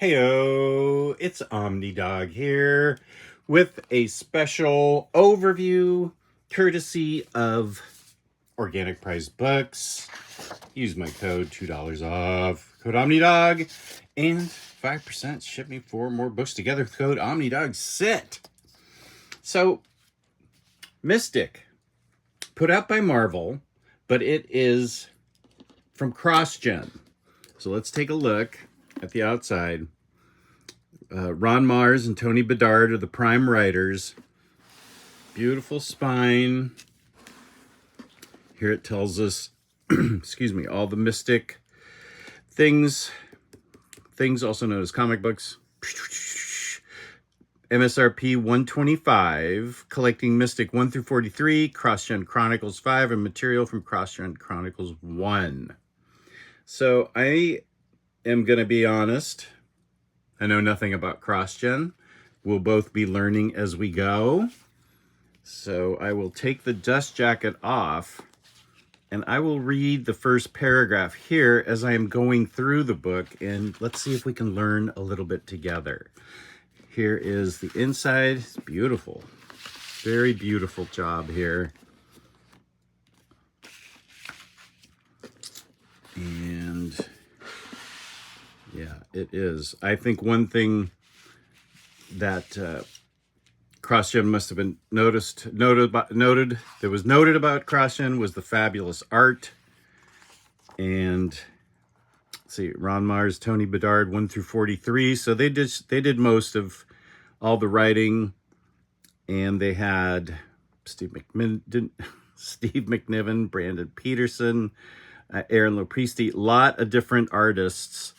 Heyo, it's Omnidog here with a special overview courtesy of Organic Price Books. Use my code $2 off, code Omnidog, and 5% shipping for more books together with code Omnidog. Sit! So, Mystic, put out by Marvel, but it is from CrossGen. So let's take a look at the outside. Ron Mars and Tony Bedard are the prime writers. Beautiful spine. Here it tells us, excuse me, all the Mystic things also known as comic books. MSRP $125, collecting Mystic 1 through 43, CrossGen Chronicles 5, and material from CrossGen Chronicles 1. So I am going to be honest. I know nothing about CrossGen. We'll both be learning as we go. So I will take the dust jacket off and I will read the first paragraph here as I am going through the book, and let's see if we can learn a little bit together. Here is the inside. It's beautiful. Very beautiful job here. And yeah, it is. I think one thing that CrossGen must have been noted about CrossGen was the fabulous art. And let's see, Ron Mars, Tony Bedard, 1 through 43. So they did most of all the writing, and they had Steve McNiven, Brandon Peterson, Aaron Lopresti, a lot of different artists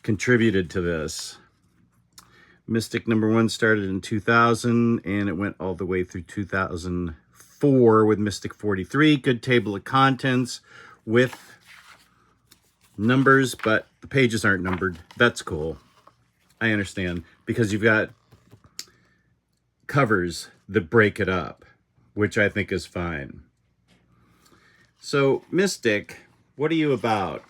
contributed to this. Mystic #1 started in 2000, and it went all the way through 2004 with Mystic 43. Good table of contents with numbers, but the pages aren't numbered. That's cool. I understand, because you've got covers that break it up, which I think is fine. So, Mystic, what are you about?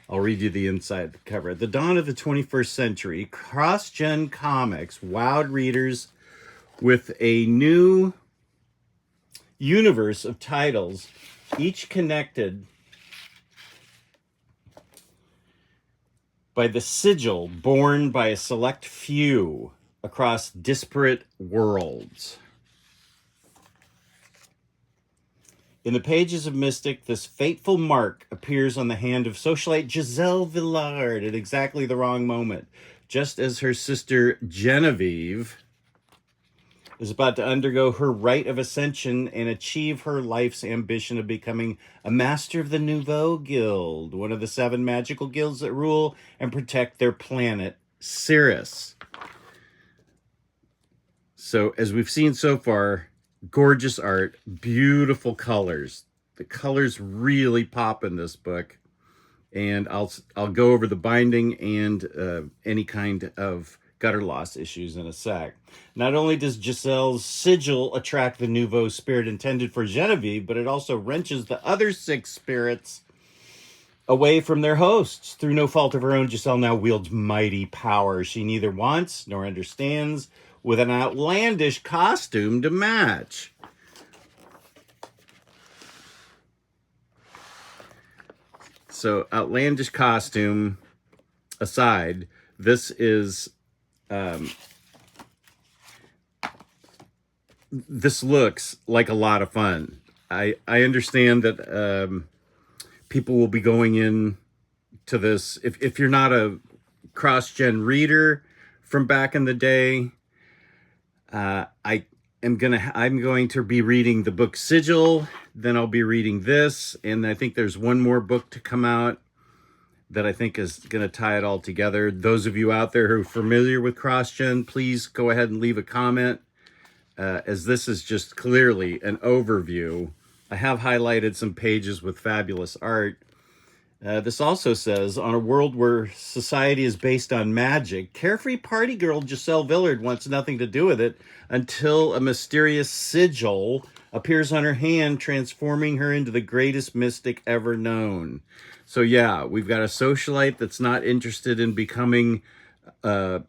I'll read you the inside cover. At the dawn of the 21st century, CrossGen Comics wowed readers with a new universe of titles, each connected by the sigil borne by a select few across disparate worlds. In the pages of Mystic, this fateful mark appears on the hand of socialite Giselle Villard at exactly the wrong moment, just as her sister Genevieve is about to undergo her rite of ascension and achieve her life's ambition of becoming a master of the Nouveau Guild, one of the 7 magical guilds that rule and protect their planet, Cirrus. So, as we've seen so far, gorgeous art, beautiful colors. The colors really pop in this book, and I'll go over the binding and any kind of gutter loss issues in a sec. Not only does Giselle's sigil attract the nouveau spirit intended for Genevieve, but it also wrenches the other 6 spirits away from their hosts. Through no fault of her own, Giselle now wields mighty power she neither wants nor understands, with an outlandish costume to match. So, outlandish costume aside, this is this looks like a lot of fun. I understand that people will be going in to this. If you're not a CrossGen reader from back in the day, I'm going to be reading the book Sigil, then I'll be reading this, and I think there's one more book to come out that I think is going to tie it all together. Those of you out there who are familiar with CrossGen, please go ahead and leave a comment, as this is just clearly an overview. I have highlighted some pages with fabulous art. This also says, on a world where society is based on magic, carefree party girl Giselle Villard wants nothing to do with it until a mysterious sigil appears on her hand, transforming her into the greatest mystic ever known. So yeah, we've got a socialite that's not interested in becoming a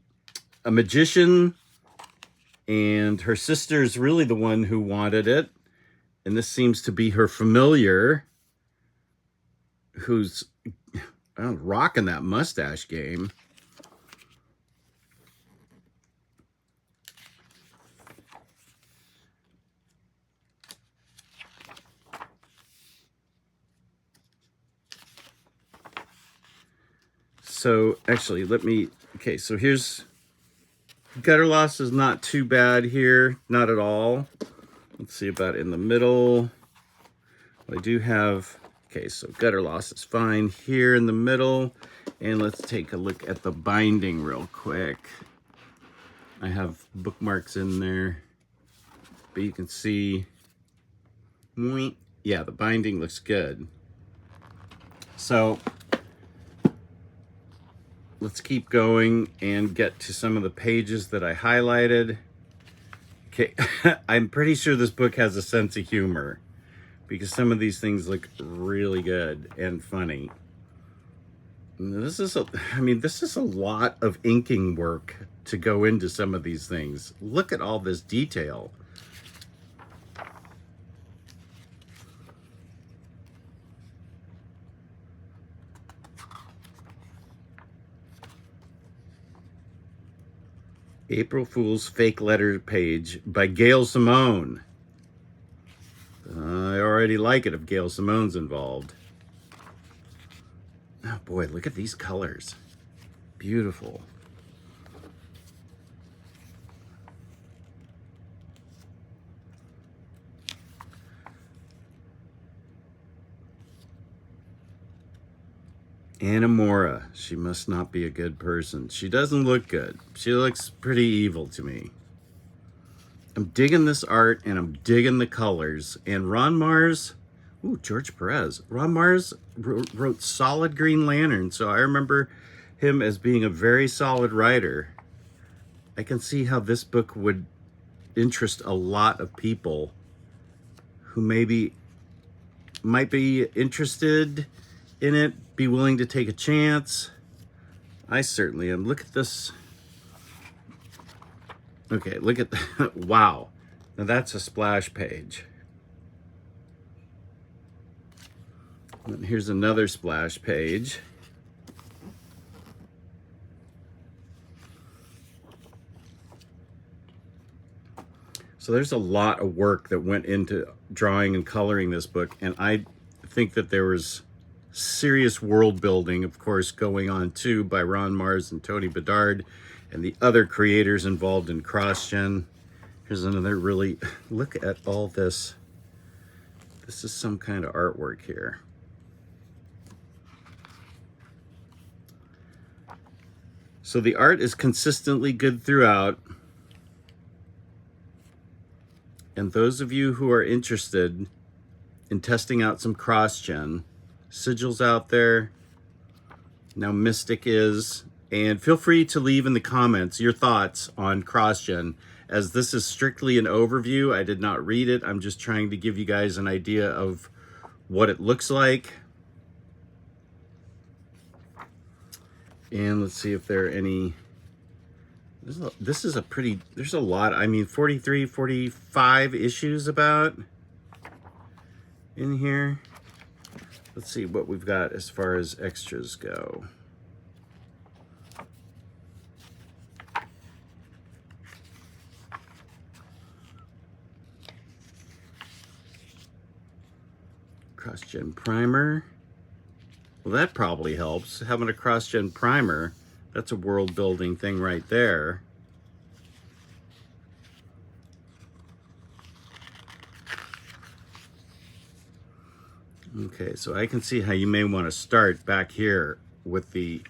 magician, and her sister is really the one who wanted it. And this seems to be her familiar, who's rocking that mustache game. So actually, okay, so here's, gutter loss is not too bad here, not at all. Let's see about in the middle. I do have, okay, so gutter loss is fine here in the middle. And let's take a look at the binding real quick. I have bookmarks in there, but you can see, yeah, the binding looks good. So let's keep going and get to some of the pages that I highlighted. Okay, I'm pretty sure this book has a sense of humor because some of these things look really good and funny. This is a lot of inking work to go into some of these things. Look at all this detail. April Fool's Fake Letter page by Gail Simone. I already like it if Gail Simone's involved. Oh boy, look at these colors. Beautiful. Anamora, she must not be a good person. She doesn't look good. She looks pretty evil to me. I'm digging this art and I'm digging the colors. And Ron Mars, George Perez. Ron Mars wrote solid Green Lantern, so I remember him as being a very solid writer. I can see how this book would interest a lot of people who might be interested in it, be willing to take a chance. I certainly am. Look at this. Okay, look at that. Wow. Now that's a splash page. And here's another splash page. So there's a lot of work that went into drawing and coloring this book, and I think that there was serious world building, of course, going on too by Ron Mars and Tony Bedard and the other creators involved in CrossGen. Here's another really, look at all this. This is some kind of artwork here. So the art is consistently good throughout. And those of you who are interested in testing out some CrossGen, Sigil's out there. Now Mystic is. And feel free to leave in the comments your thoughts on CrossGen, as this is strictly an overview. I did not read it. I'm just trying to give you guys an idea of what it looks like. And let's see if there are any. This is a pretty, there's a lot. I mean, 43, 45 issues about in here. Let's see what we've got as far as extras go. CrossGen primer. Well, that probably helps. Having a CrossGen primer, that's a world building thing right there. Okay, so I can see how you may want to start back here with the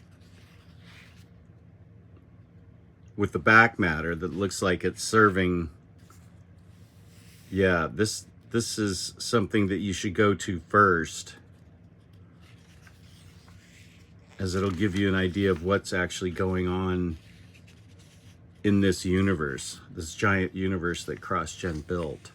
back matter that looks like it's serving. Yeah, this is something that you should go to first, as it'll give you an idea of what's actually going on in this universe, this giant universe that CrossGen built.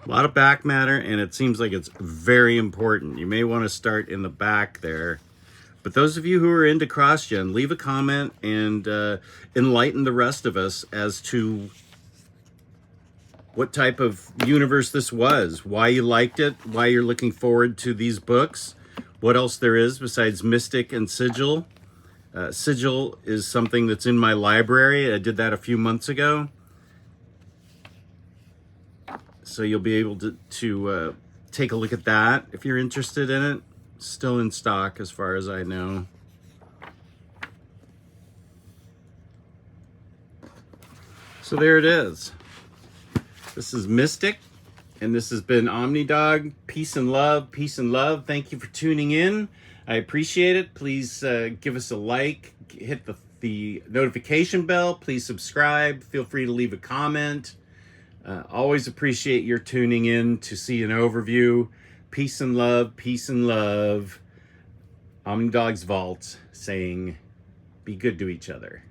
A lot of back matter, and it seems like it's very important. You may want to start in the back there. But those of you who are into CrossGen, leave a comment and enlighten the rest of us as to what type of universe this was, why you liked it, why you're looking forward to these books, what else there is besides Mystic and Sigil. Sigil is something that's in my library. I did that a few months ago. So you'll be able to take a look at that if you're interested in it. Still in stock as far as I know. So there it is. This is Mystic, and this has been Omnidog. Peace and love, peace and love. Thank you for tuning in. I appreciate it. Please give us a like, hit the notification bell. Please subscribe. Feel free to leave a comment. Always appreciate your tuning in to see an overview. Peace and love, peace and love. Omnidog's Vault saying, be good to each other.